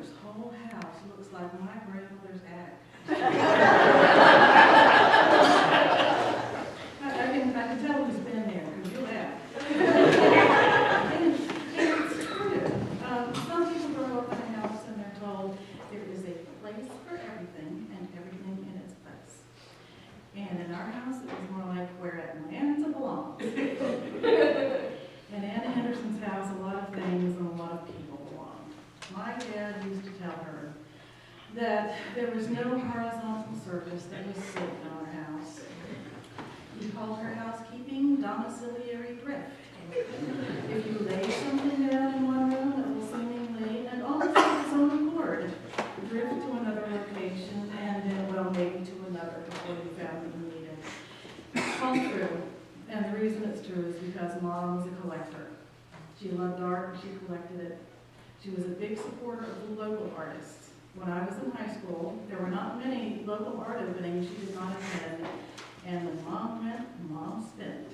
mother's whole house looks like my grandmother's attic. I can tell who's been there, because you'll have. And it's true. Some people grow up in a house and they're told there is a place for everything and everything in its place. And in our house, it was more like where it lands and belongs. In Anna Henderson's house, a lot of things and a lot of people belonged. My dad used to tell her that there was no horizontal surface that was safe in our house. He called her housekeeping domiciliary drift. If you lay something down in one room, it will seemingly, and almost of its own accord, drift to another location and then, well, maybe to another before you found what you needed. It's all true. And the reason it's true is because Mom was a collector. She loved art and she collected it. She was a big supporter of the local artists. When I was in high school, there were not many local art openings she did not attend. And when Mom went, Mom spent.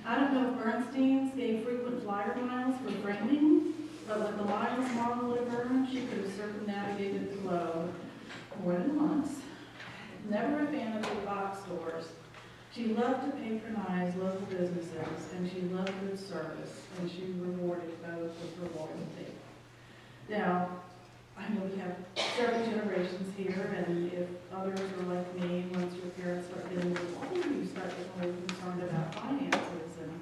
I don't know if Bernstein's gave frequent flyer miles for framing, but with the miles Mom would have earned, she could have circumnavigated the globe more than once. Never a fan of big box stores. She loved to patronize local businesses, and she loved good service, and she rewarded both with her loyalty. Now, I know we have several generations here, and if others are like me, once your parents start getting a little older, you start getting a little concerned about finances. And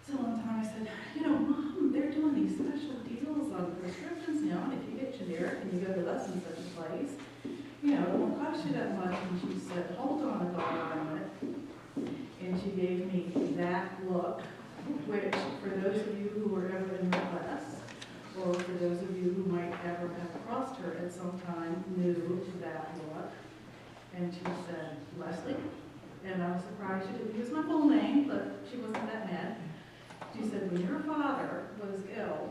so one time I said, Mom, they're doing these special deals on prescriptions now, and if you get generic and you go to less than such a place, it won't cost you that much. And she said, hold on a minute. And she gave me that look, which for those of you who were ever in my class, or for those of you who might ever have crossed her at some time, knew that look. And she said, Leslie, and I was surprised she didn't use my full name, but she wasn't that mad. She said, when your father was ill,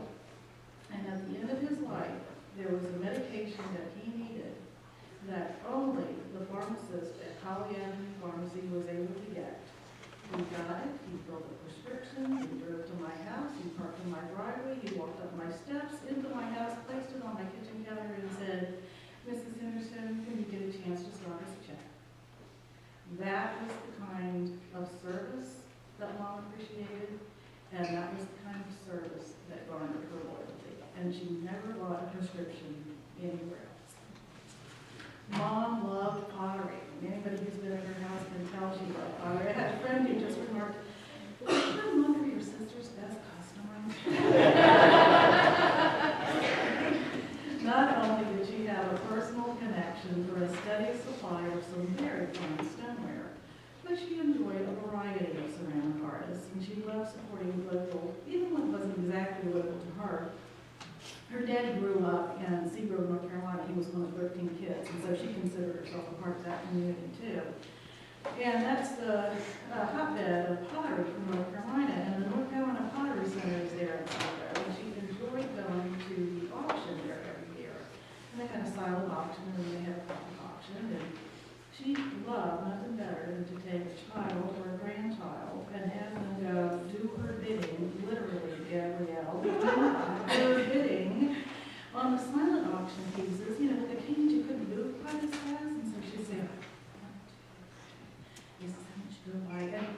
and at the end of his life, there was a medication that he needed that only the pharmacist at Holly Avenue Pharmacy was able to get. He got it, he filled a prescription, he drove to my house, he parked in my driveway, he walked up my steps into my house, placed it on my kitchen counter and said, Mrs. Henderson, can you get a chance to start us a check? That was the kind of service that Mom appreciated, and that was the kind of service that garnered her loyalty. And she never bought a prescription anywhere else. Mom loved pottery. Anybody who's been at her house can tell she loved pottery. I had a friend who just remarked, "Is your mother your sister's best customer?" Not only did she have a personal connection for a steady supply of some very fine stoneware, but she enjoyed a variety of ceramic artists, and she loved supporting local, even when it wasn't exactly local to her. Her dad grew up in Seagrove, North Carolina. He was one of 13 kids, and so she considered herself a part of that community too. And that's the hotbed of pottery from North Carolina, and the North Carolina Pottery Center is there in Seagrove, and she enjoyed going to the auction there every year. And they had a silent auction, and then they had a public auction, and she loved nothing better than to take a child or a grandchild and have them go do her bidding, literally, Gabrielle, do her bidding on the silent auction pieces, with the canes you couldn't move quite as fast, and so she'd say, this is how much you go by. And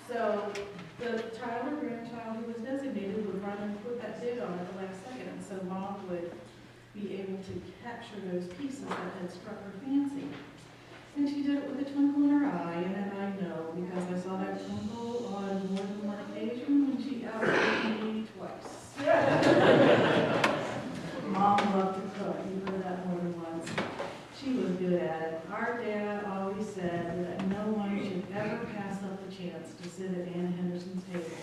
so the child or grandchild who was designated would run and put that bid on at the last second, and so Mom would be able to capture those pieces that had struck her fancy. And she did it with a twinkle in her eye, and I know because I saw that twinkle on more than one occasion when she outdid me twice. Mom loved to cook. You heard that more than once. She was good at it. Our dad always said that no one should ever pass up the chance to sit at Anna Henderson's table.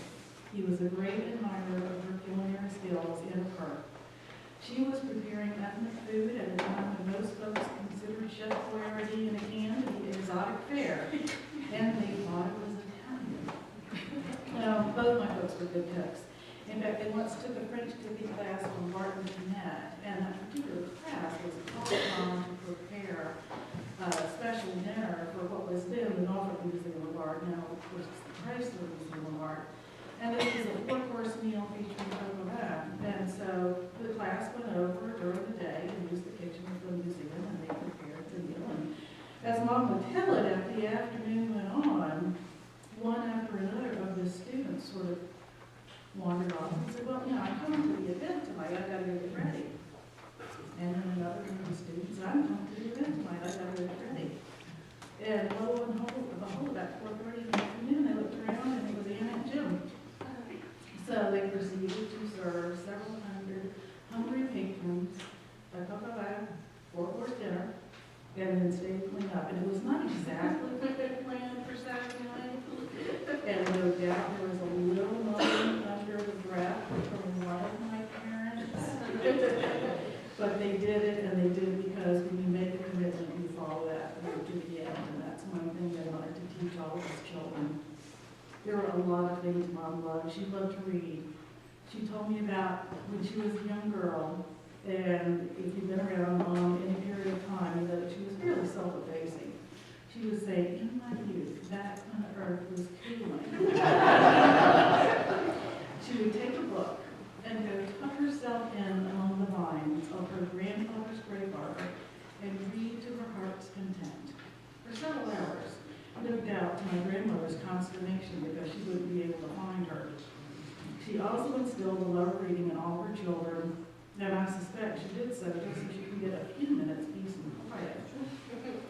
He was a great admirer of her culinary skills and of her. She was preparing ethnic food at a time when most folks considered chef rarity in a can to be exotic fare, and they thought it was Italian. Now, both my folks were good cooks. In fact, they once took a French cooking class from Barton and Jeanette, and that particular class was called on to prepare a special dinner for what was then the Norfolk Museum of Art, now of course it's the Chrysler Museum of Art. And this was a 4-course meal featuring cocoa. And so He said, well, I'm coming to the event tonight, I gotta go get ready. And then another one of the students, I'm coming to the event tonight, I gotta go get ready. And lo and behold, about 4:30 in the afternoon, they looked around and it was Ann and Jim. So they proceeded to serve several hundred hungry patrons a cup of four-course dinner, and then stay to clean up. And it was not exactly what they planned for Saturday night. And no doubt there was a little moaning under the breath from one of my parents. But they did it, and they did it because when you make a commitment, you follow that through to the end. And that's one thing they wanted to teach all of us children. There were a lot of things Mom loved. She loved to read. She told me about when she was a young girl, and if you've been around Mom any period of time, you know that she was fairly self-effacing. She would say, in my youth, back when the earth was cooling. She would take a book and go tuck herself in among the vines of her grandfather's grave arbor and read to her heart's content for several hours. No doubt to my grandmother's consternation because she wouldn't be able to find her. She also instilled a love of reading in all her children, and I suspect she did so just so she could get a few minutes peace and quiet.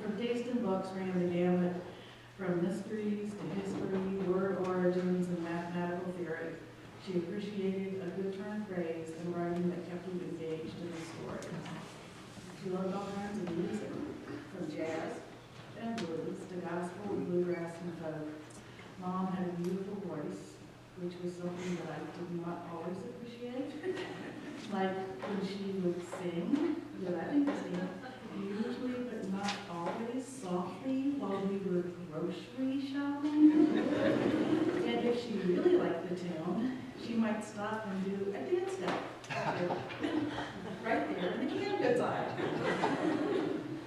Her taste in books ran the gamut from mysteries to history, word origins, and mathematical theory. She appreciated a good turn of phrase and writing that kept you engaged in the story. She loved all kinds of music, from jazz and blues to gospel, bluegrass, and folk. Mom had a beautiful voice, which was something that I did not always appreciate. Like when she would sing, I think sing, usually but not always, softly while we were grocery shopping. And if she really liked the tune, she might stop and do a dance step. Right there in the campus side.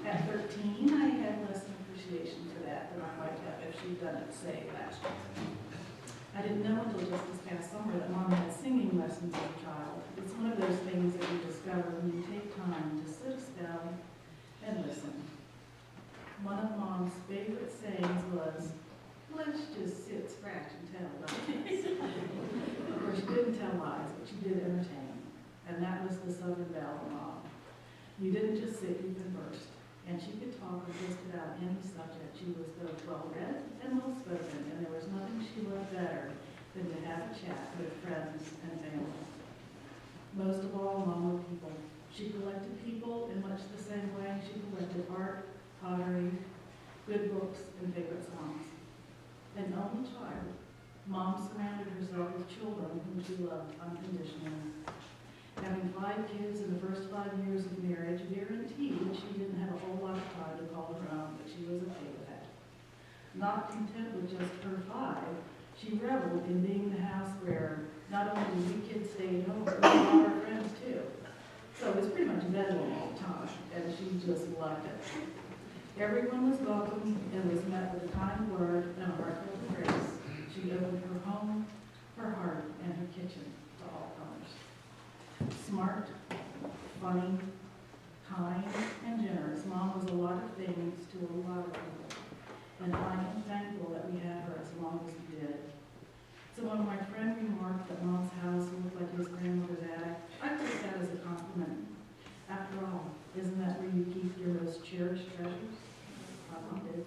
At 13, I had less appreciation for that than I might have if she'd done it, say, last year. I didn't know until just this past summer that Mom had singing lessons as a child. It's one of those things that you discover when you take time to sit a spell and listen. One of Mom's favorite sayings was, let's just sit, scratch, and tell lies. Of course, she didn't tell lies, but she did entertain. And that was the Southern Belle of Mom. You didn't just sit, you conversed. And she could talk on just about any subject. She was both well-read and well-spoken, and there was nothing she loved better than to have a chat with friends and family. Most of all, Mom loved people. She collected people in much the same way she collected art, pottery, good books, and favorite songs. An only child, Mom surrounded herself with children whom she loved unconditionally. Having 5 kids in the first 5 years of marriage guaranteed that she didn't have a whole lot of time to call her own, but she was okay with that. Not content with just her 5, she reveled in being the house where not only did we kids stay at home, but we all our friends too. So it was pretty much bedlam all the time, and she just loved it. Everyone was welcome and was met with a kind word and a heartfelt embrace. She opened her home, her heart, and her kitchen to all comers. Smart, funny, kind, and generous. Mom was a lot of things to a lot of people, and I am thankful that we had her as long as we did. So when my friend remarked that Mom's house looked like his grandmother's attic, I took that as a compliment. After all, isn't that where you keep your most cherished treasures? I did.